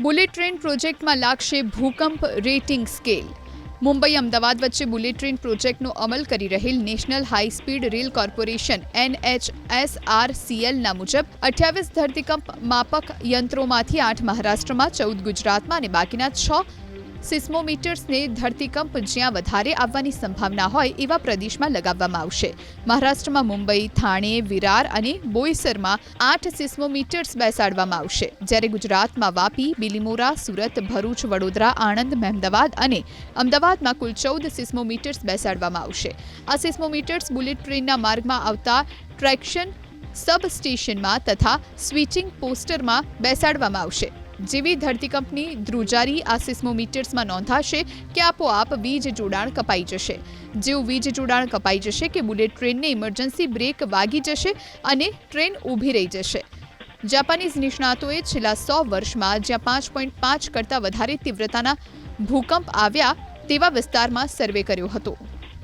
Bullet train પ્રોજેક્ટમાં લાગશે ભૂકંપ રેટિંગ સ્કેલ. મુંબઈ અમદાવાદ વચ્ચે બુલેટ ટ્રેન પ્રોજેક્ટનો અમલ કરી રહેલ national high speed rail corporation NHSRCLના મુજબ 28 ધરતીકંપ માપક યંત્રોમાંથી 8 મહારાષ્ટ્રમાં, 14 ગુજરાતમાં અને બાકીના 6 સિસ્મોમીટર્સને ધરતીકંપ જ્યાં વધારે આવવાની સંભાવના હોય એવા પ્રદેશમાં લગાવવામાં આવશે. મહારાષ્ટ્રમાં મુંબઈ, થાણે, વિરાર અને બોઈસરમાં 8 સિસ્મોમીટર્સ બેસાડવામાં આવશે, જ્યારે ગુજરાતમાં વાપી, બિલીમોરા, સુરત, ભરૂચ, વડોદરા, આણંદ, મહેમદાવાદ અને અમદાવાદમાં કુલ 14 સિસ્મોમીટર્સ બેસાડવામાં આવશે. આ સિસ્મોમીટર્સ બુલેટ ટ્રેનના માર્ગમાં આવતા ટ્રેક્શન સબસ્ટેશનમાં તથા સ્વિચિંગ પોસ્ટરમાં બેસાડવામાં આવશે. જેવી ધરતીકંપની ધ્રુજારી આ સિસ્મોમીટર્સમાં નોંધાશે કે આપોઆપ વીજ જોડાણ કપાઈ જશે. જેવું વીજ જોડાણ કપાઈ જશે કે બુલેટ ટ્રેનને ઇમરજન્સી બ્રેક વાગી જશે અને ટ્રેન ઊભી રહી જશે. જાપાનીઝ નિષ્ણાતોએ છેલ્લા 100 વર્ષમાં જ્યાં 5.5 કરતાં વધારે તીવ્રતાના ભૂકંપ આવ્યા તેવા વિસ્તારમાં સર્વે કર્યો હતો.